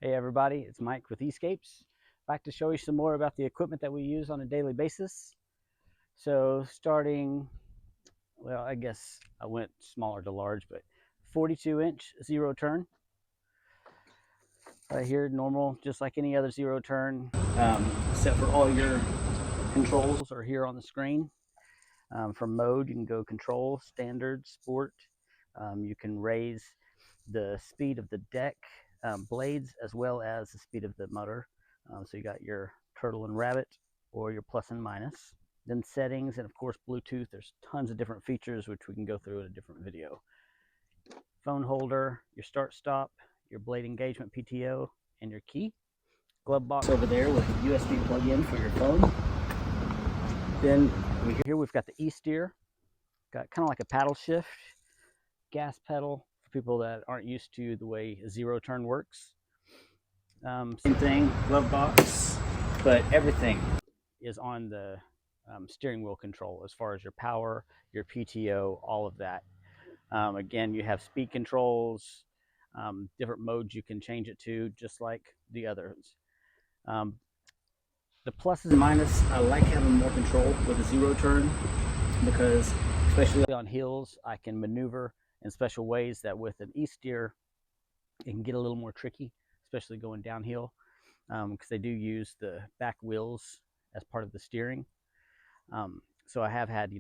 Hey everybody, it's Mike with E-SCAPES. Back to show you some more about the equipment that we use on a daily basis. So starting, well, I guess I went smaller to large, but 42-inch zero turn. Right here, normal, just like any other zero turn, except for all your controls are here on the screen. From mode, you can go control, standard, sport. You can raise the speed of the deck blades as well as the speed of the motor. So you got your turtle and rabbit or your plus and minus. Then settings and of course Bluetooth. There's tons of different features which we can go through in a different video. Phone holder, your start stop, your blade engagement PTO, and your key. Glove box over there with a USB plug-in for your phone. Then here we've got the E-steer. Got kind of like a paddle shift, gas pedal for people that aren't used to the way a zero turn works. Same thing, glove box, but everything is on the steering wheel control as far as your power, your PTO, all of that. Again, you have speed controls, different modes you can change it to, just like the others. The pluses and minuses, I like having more control with a zero turn because especially on hills, I can maneuver in special ways that with an E-steer, it can get a little more tricky, especially going downhill, because they do use the back wheels as part of the steering. So I have had,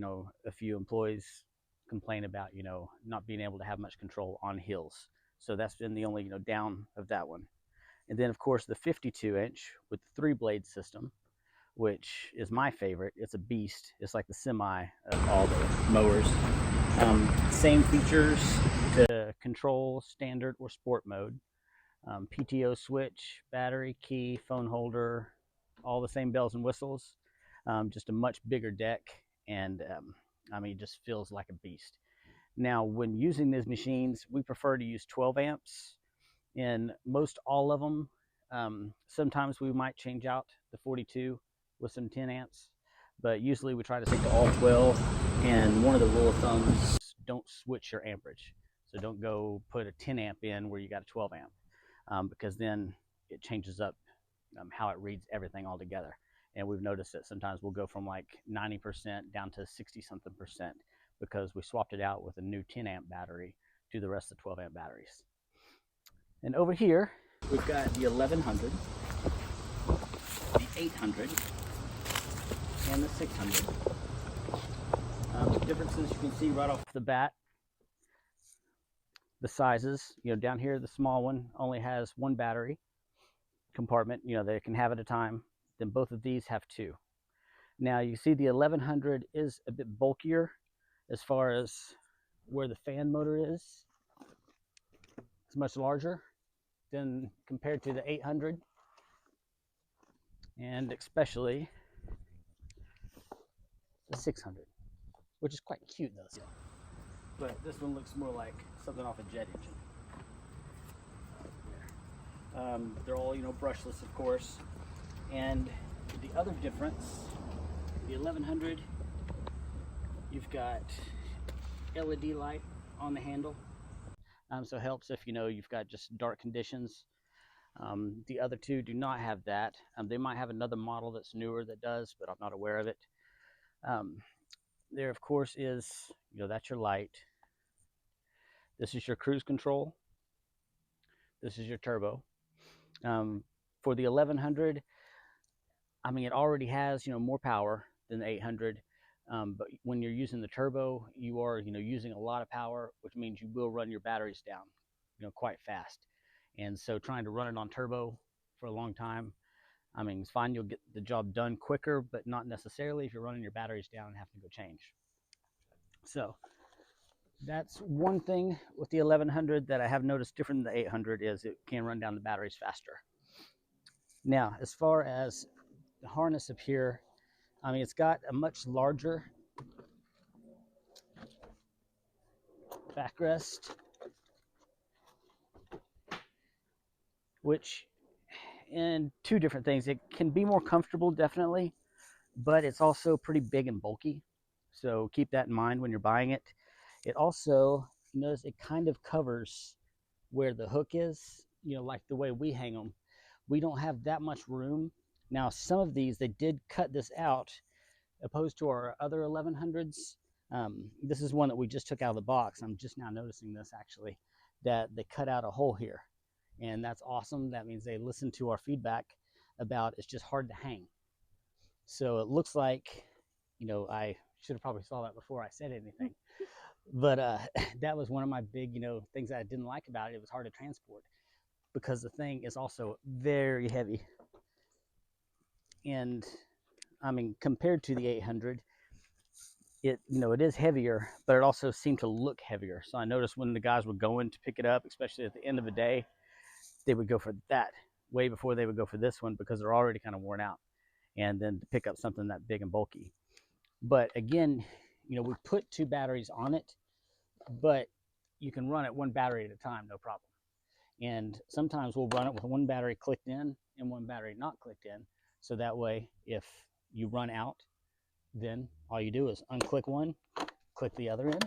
a few employees complain about, not being able to have much control on hills. So that's been the only, down of that one. And then of course the 52-inch with the 3-blade system, which is my favorite. It's a beast. It's like the semi of all the mowers. Same features to control standard or sport mode. PTO switch, battery, key, phone holder, all the same bells and whistles. Just a much bigger deck, and it just feels like a beast. Now, when using these machines, we prefer to use 12 amps in most all of them. Sometimes we might change out the 42 with some 10 amps, but usually we try to stick to all 12. And one of the rule of thumbs, don't switch your amperage. So don't go put a 10 amp in where you got a 12 amp, because then it changes up how it reads everything all together. And we've noticed that sometimes we'll go from like 90% down to 60-something% because we swapped it out with a new 10 amp battery to the rest of the 12 amp batteries. And over here, we've got the 1100, the 800, and the 600. The differences you can see right off the bat. The sizes, down here, the small one only has one battery compartment, they can have at a time. Then both of these have two. Now you see the 1100 is a bit bulkier as far as where the fan motor is. It's much larger than compared to the 800, and especially the 600, which is quite cute though. But this one looks more like something off a jet engine. They're all, brushless, of course. And the other difference, the 1100, you've got LED light on the handle. So it helps if, you've got just dark conditions. The other two do not have that. They might have another model that's newer that does, but I'm not aware of it. There, of course, is, that's your light. This is your cruise control. This is your turbo. For the 1100, it already has, more power than the 800. But when you're using the turbo, you are, using a lot of power, which means you will run your batteries down, quite fast. And so trying to run it on turbo for a long time, it's fine. You'll get the job done quicker, but not necessarily if you're running your batteries down and have to go change. So that's one thing with the 1100 that I have noticed different than the 800 is it can run down the batteries faster. Now, as far as the harness up here, it's got a much larger backrest, which in two different things. It can be more comfortable, definitely, but it's also pretty big and bulky. So keep that in mind when you're buying it. It also, notice it kind of covers where the hook is like the way we hang them, we don't have that much room. Now, some of these, they did cut this out, opposed to our other 1100s. This is one that we just took out of the box. I'm just now noticing this, actually, that they cut out a hole here. And that's awesome. That means they listened to our feedback about it's just hard to hang. So it looks like, I should have probably saw that before I said anything. But that was one of my big, things that I didn't like about it. It was hard to transport because the thing is also very heavy. And I mean, compared to the 800, it is heavier, but it also seemed to look heavier. So I noticed when the guys were going to pick it up, especially at the end of the day, they would go for that way before they would go for this one because they're already kind of worn out. And then to pick up something that big and bulky. But again, we put 2 batteries on it, but you can run it 1 battery at a time, no problem. And sometimes we'll run it with 1 battery clicked in and 1 battery not clicked in. So that way, if you run out, then all you do is unclick one, click the other in,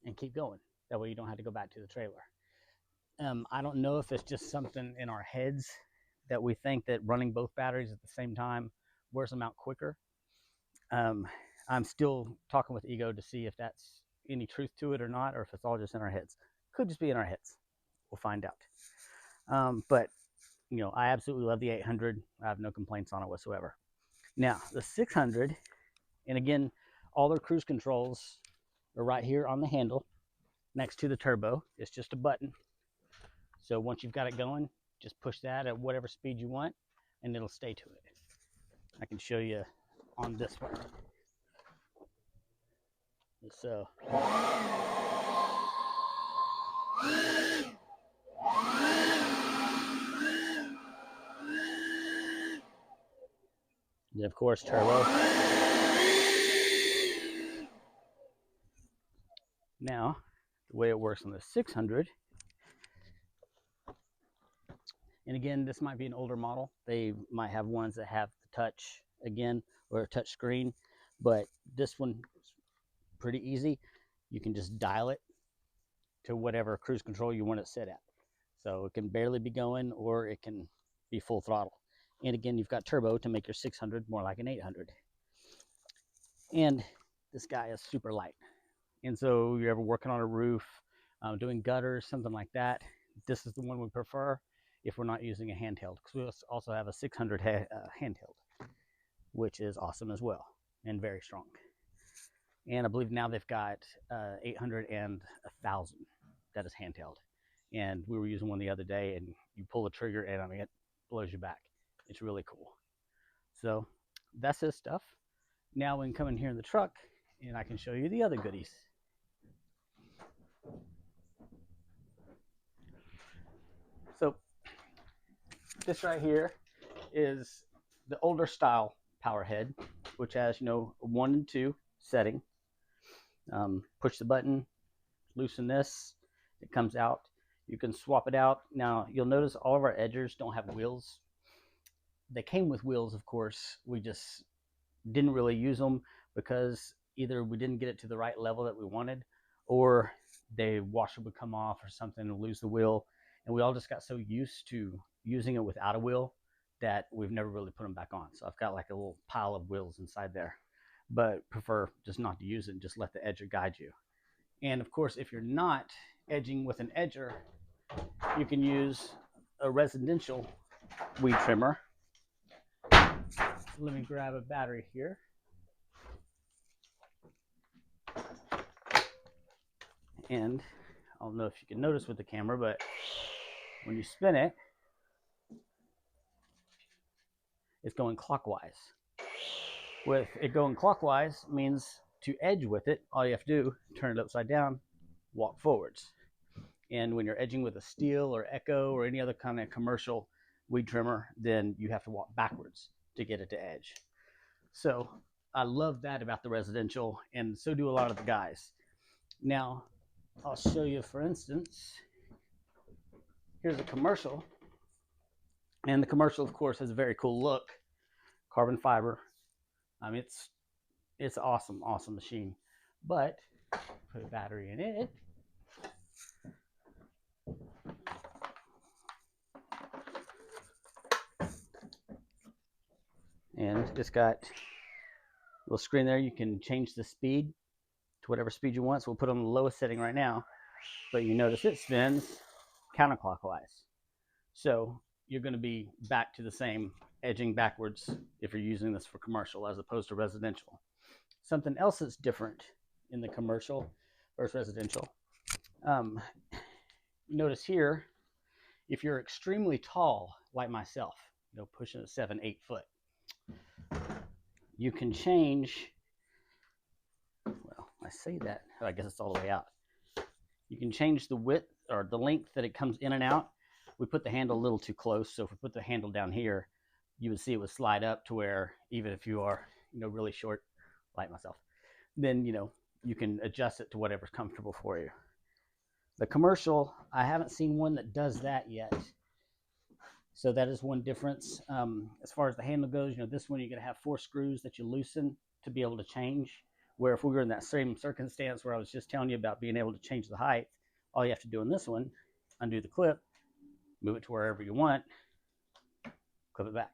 and keep going. That way you don't have to go back to the trailer. I don't know if it's just something in our heads that we think that running both batteries at the same time wears them out quicker. I'm still talking with Ego to see if that's any truth to it or not, or if it's all just in our heads. Could just be in our heads. We'll find out. But I absolutely love the 800. I have no complaints on it whatsoever. Now, the 600, and again, all their cruise controls are right here on the handle next to the turbo. It's just a button. So once you've got it going, just push that at whatever speed you want, and it'll stay to it. I can show you on this one. So and of course, turbo. Now, the way it works on the 600, and again, this might be an older model. They might have ones that have the touch again, or a touch screen, but this one is pretty easy. You can just dial it to whatever cruise control you want it set at. So it can barely be going, or it can be full throttle. And again, you've got turbo to make your 600 more like an 800. And this guy is super light. And so you're ever working on a roof, doing gutters, something like that, this is the one we prefer if we're not using a handheld, because we also have a 600 handheld, which is awesome as well and very strong. And I believe now they've got 800 and 1000 that is handheld. And we were using one the other day, and you pull the trigger, and I mean, it blows you back. It's really cool. So that's his stuff. Now we can come in here in the truck, and I can show you the other goodies. So this right here is the older style power head, which has, 1 and 2 setting. Push the button, loosen this, it comes out. You can swap it out. Now, you'll notice all of our edgers don't have wheels. They came with wheels, of course. We just didn't really use them because either we didn't get it to the right level that we wanted, or the washer would come off or something and lose the wheel. And we all just got so used to using it without a wheel that we've never really put them back on. So I've got like a little pile of wheels inside there, but prefer just not to use it and just let the edger guide you. And of course, if you're not edging with an edger, you can use a residential weed trimmer. Let me grab a battery here. And I don't know if you can notice with the camera, but when you spin it, it's going clockwise. With it going clockwise means to edge with it, all you have to do, turn it upside down, walk forwards. And when you're edging with a Steel or Echo or any other kind of commercial weed trimmer, then you have to walk backwards to get it to edge. So I love that about the residential, and so do a lot of the guys. Now, I'll show you, for instance, here's a commercial. And the commercial, of course, has a very cool look. Carbon fiber. It's awesome, awesome machine. But put a battery in it. And it's got a little screen there. You can change the speed to whatever speed you want. So we'll put it on the lowest setting right now. But you notice it spins counterclockwise. So you're going to be back to the same edging backwards if you're using this for commercial as opposed to residential. Something else that's different in the commercial versus residential. Notice here, if you're extremely tall, like myself, pushing a 7-8 foot, you can change, well, I say that, I guess it's all the way out. You can change the width or the length that it comes in and out. We put the handle a little too close, so if we put the handle down here, you would see it would slide up to where even if you are, really short, like myself, then, you can adjust it to whatever's comfortable for you. The commercial, I haven't seen one that does that yet. So that is one difference. As far as the handle goes, this one you're going to have 4 screws that you loosen to be able to change. Where if we were in that same circumstance where I was just telling you about being able to change the height, all you have to do in this one, undo the clip, move it to wherever you want, clip it back.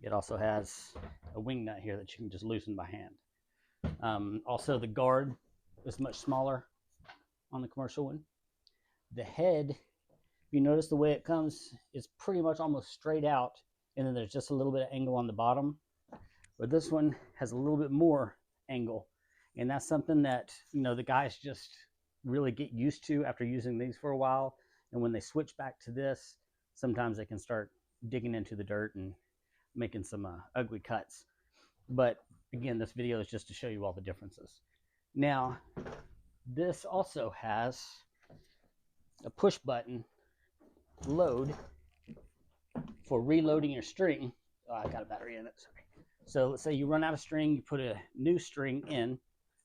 It also has a wing nut here that you can just loosen by hand. Also, the guard is much smaller on the commercial one. The head, if you notice the way it comes, is pretty much almost straight out, and then there's just a little bit of angle on the bottom. But this one has a little bit more angle, and that's something that the guys just really get used to after using these for a while. And when they switch back to this, sometimes they can start digging into the dirt and making some ugly cuts. But again, this video is just to show you all the differences. Now, this also has a push button load for reloading your string. Oh, I got a battery in it, sorry. So let's say you run out of string, you put a new string in,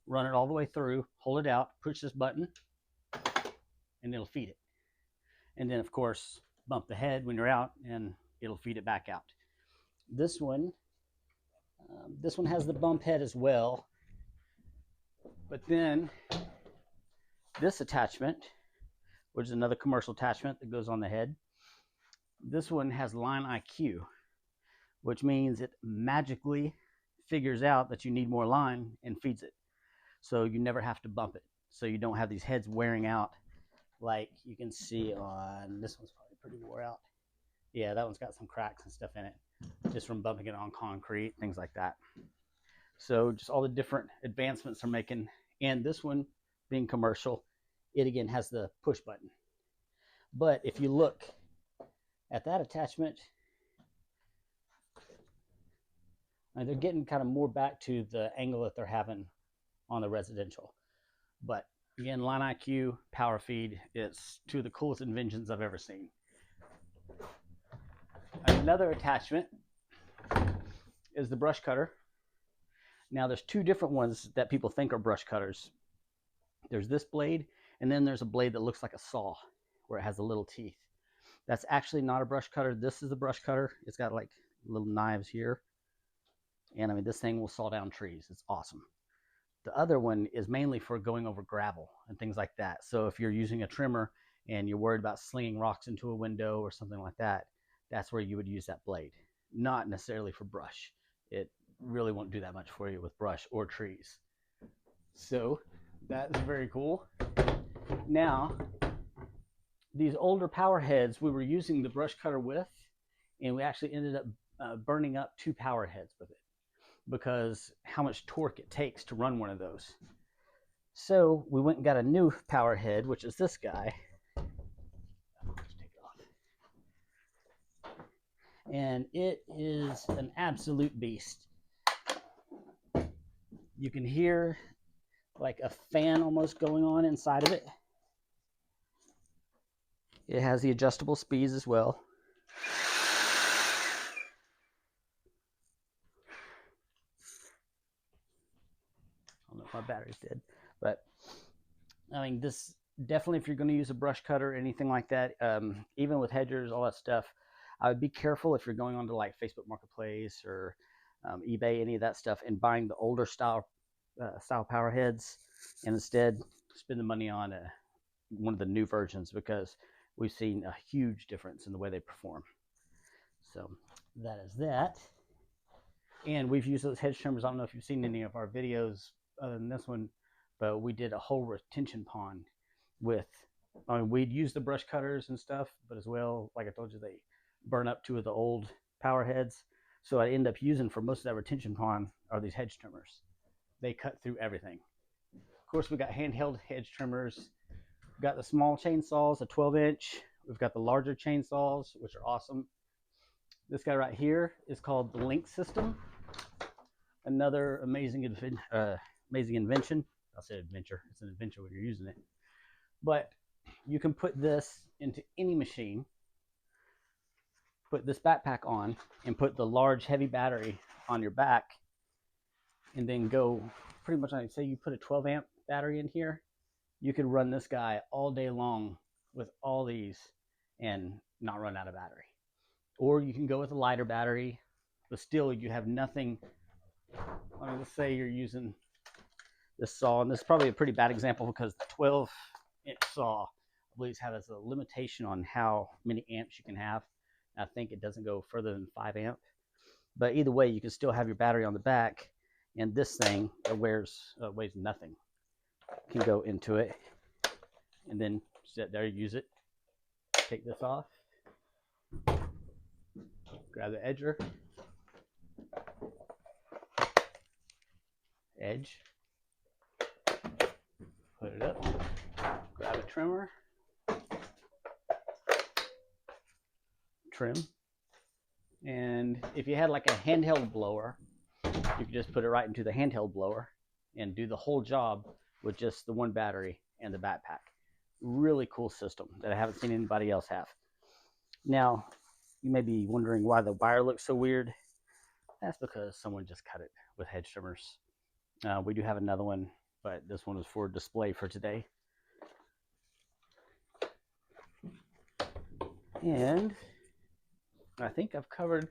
run it all the way through, hold it out, push this button, and it'll feed it. And then, of course, bump the head when you're out, and it'll feed it back out. This one has the bump head as well. But then this attachment, which is another commercial attachment that goes on the head, this one has line IQ, which means it magically figures out that you need more line and feeds it. So you never have to bump it. So you don't have these heads wearing out like you can see on this one's probably pretty wore out. Yeah, that one's got some cracks and stuff in it just from bumping it on concrete, things like that. So just all the different advancements they're making. And this one being commercial, it again has the push button. But if you look at that attachment, they're getting kind of more back to the angle that they're having on the residential. But again, line IQ, power feed, it's two of the coolest inventions I've ever seen. Another attachment is the brush cutter. Now there's 2 different ones that people think are brush cutters. There's this blade, and then there's a blade that looks like a saw where it has the little teeth. That's actually not a brush cutter. This is the brush cutter. It's got like little knives here. And I mean, this thing will saw down trees. It's awesome. The other one is mainly for going over gravel and things like that. So if you're using a trimmer and you're worried about slinging rocks into a window or something like that, that's where you would use that blade. Not necessarily for brush. It really won't do that much for you with brush or trees. So that's very cool. Now, these older power heads we were using the brush cutter with, and we actually ended up burning up 2 power heads with it because how much torque it takes to run one of those. So we went and got a new power head, which is this guy. Let's take it off. And it is an absolute beast. You can hear like a fan almost going on inside of it. It has the adjustable speeds as well. I don't know if my battery's dead, but I mean, this definitely, if you're going to use a brush cutter or anything like that, even with hedgers, all that stuff, I would be careful if you're going onto like Facebook Marketplace or eBay, any of that stuff, and buying the older style power heads, and instead spend the money on one of the new versions, because we've seen a huge difference in the way they perform. So that is that. And we've used those hedge trimmers. I don't know if you've seen any of our videos other than this one, but we did a whole retention pond with, I mean, we'd use the brush cutters and stuff, but as well, like I told you, they burn up 2 of the old power heads. So I end up using for most of that retention pond are these hedge trimmers. They cut through everything. Of course, we got handheld hedge trimmers. We've got the small chainsaws, a 12-inch. We've got the larger chainsaws, which are awesome. This guy right here is called the Link system. Another amazing invention. I'll say adventure. It's an adventure when you're using it. But you can put this into any machine, put this backpack on, and put the large heavy battery on your back, and then go pretty much, I'd say you put a 12 amp battery in here, you could run this guy all day long with all these and not run out of battery. Or you can go with a lighter battery, but still you have nothing. I mean, let's say you're using this saw, and this is probably a pretty bad example because the 12-inch saw, I believe, has a limitation on how many amps you can have. I think it doesn't go further than 5 amp. But either way, you can still have your battery on the back, and this thing that weighs nothing can go into it, and then sit there, use it. Take this off, grab the edger, edge, put it up, grab a trimmer, trim, and if you had like a handheld blower, you could just put it right into the handheld blower and do the whole job with just the one battery and the backpack. Really cool system that I haven't seen anybody else have. Now, you may be wondering why the wire looks so weird. That's because someone just cut it with hedge trimmers. We do have another one, but this one is for display for today. And I think I've covered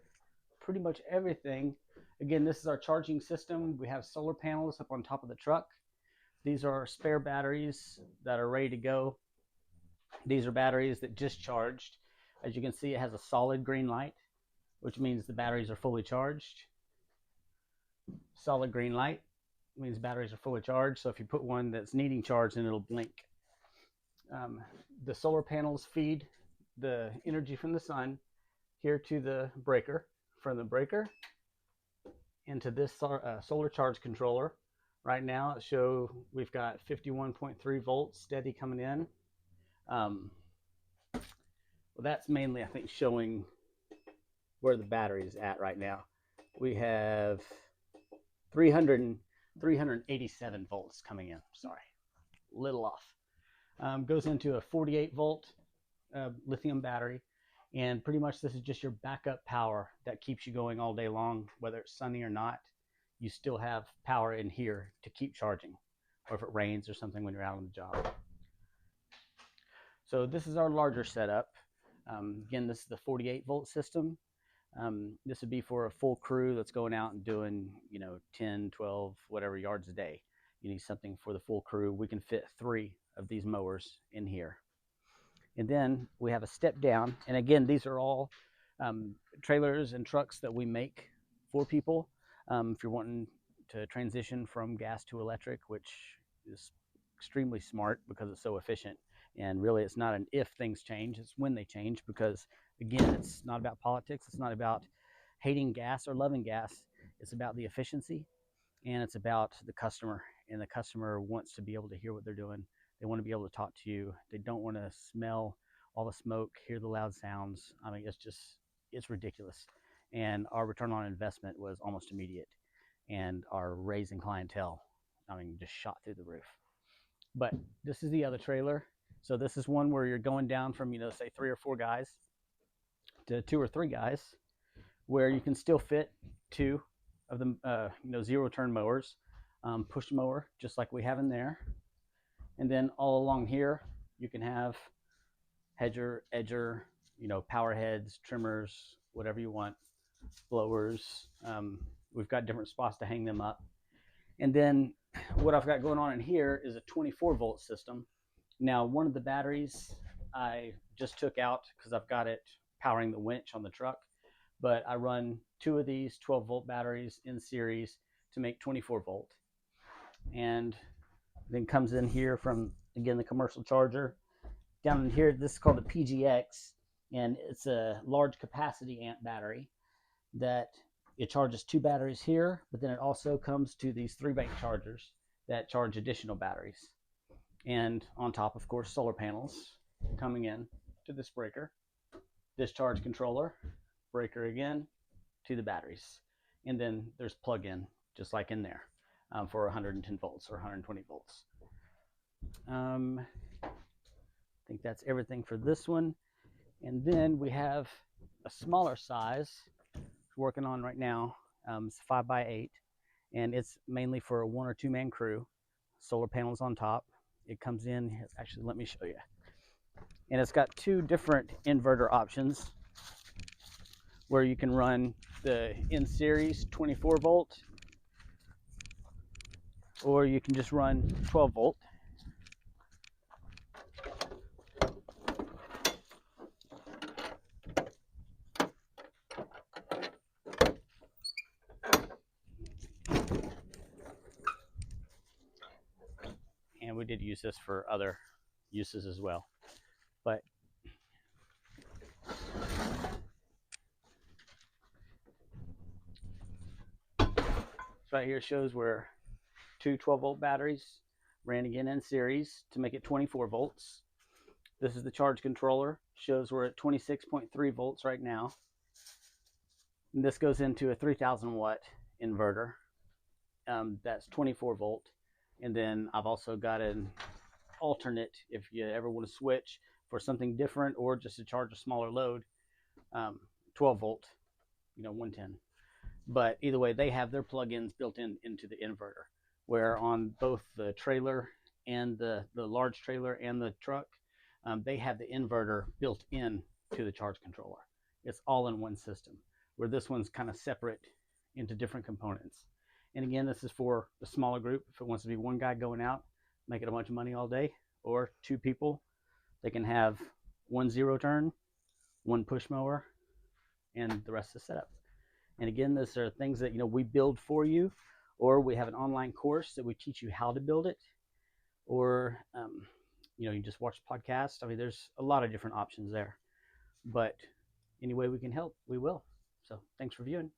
pretty much everything. Again, this is our charging system. We have solar panels up on top of the truck. These are our spare batteries that are ready to go. These are batteries that just charged. As you can see, it has a solid green light, which means the batteries are fully charged. Solid green light means batteries are fully charged. So if you put one that's needing charge, then it'll blink. The solar panels feed the energy from the sun here to the breaker. From the breaker into this solar charge controller. Right now it shows we've got 51.3 volts steady coming in. Well, that's mainly, I think, showing where the battery is at right now. We have 387 volts coming in. Sorry, a little off. Goes into a 48 volt lithium battery. And pretty much this is just your backup power that keeps you going all day long, whether it's sunny or not. You still have power in here to keep charging, or if it rains or something when you're out on the job. So this is our larger setup. Again, this is the 48 volt system. This would be for a full crew that's going out and doing, 10, 12, whatever yards a day. You need something for the full crew. We can fit 3 of these mowers in here. And then we have a step down. And again, these are all trailers and trucks that we make for people. If you're wanting to transition from gas to electric, which is extremely smart because it's so efficient. And really, it's not an if things change, it's when they change, because again, it's not about politics. It's not about hating gas or loving gas. It's about the efficiency, and it's about the customer. And the customer wants to be able to hear what they're doing. They want to be able to talk to you. They don't want to smell all the smoke, hear the loud sounds. I mean, it's ridiculous. And our return on investment was almost immediate. And our raising clientele, just shot through the roof. But this is the other trailer. So this is one where you're going down from, say 3 or 4 guys to 2 or 3 guys, where you can still fit 2 of the, zero turn mowers, push mower, just like we have in there. And then all along here, you can have hedger, edger, power heads, trimmers, whatever you want, blowers. We've got different spots to hang them up. And then what I've got going on in here is a 24 volt system. Now, one of the batteries I just took out because I've got it powering the winch on the truck. but I run 2 of these 12-volt batteries in series to make 24 volt. And then comes in here from, again, the commercial charger. Down in here, this is called a PGX, and it's a large capacity amp battery that it charges 2 batteries here, but then it also comes to these 3-bank chargers that charge additional batteries. And on top, of course, solar panels coming in to this breaker, discharge controller, breaker again to the batteries. And then there's plug-in, just like in there, for 110 volts or 120 volts. I think that's everything for this one. And then we have a smaller size working on right now. It's 5x8, and it's mainly for a 1 or 2 man crew. Solar panels on top. It comes in, actually, let me show you. And it's got 2 different inverter options where you can run the in series 24 volt, or you can just run 12 volt. And we did use this for other uses as well. But this right here shows where 2 12-volt batteries ran again in series to make it 24 volts. This is the charge controller. Shows we're at 26.3 volts right now. And this goes into a 3,000 watt inverter. That's 24 volt. And then I've also got an alternate if you ever want to switch for something different or just to charge a smaller load, 12 volt, 110. But either way, they have their plug-ins built into the inverter, where on both the trailer and the large trailer and the truck, they have the inverter built in to the charge controller. It's all in one system, where this one's kind of separate into different components. And again, this is for the smaller group. If it wants to be one guy going out, making a bunch of money all day, or 2 people, they can have 1 zero turn, 1 push mower, and the rest is set up. And again, these are things that we build for you, or we have an online course that we teach you how to build it, or you just watch podcasts. I mean, there's a lot of different options there. But any way we can help, we will. So thanks for viewing.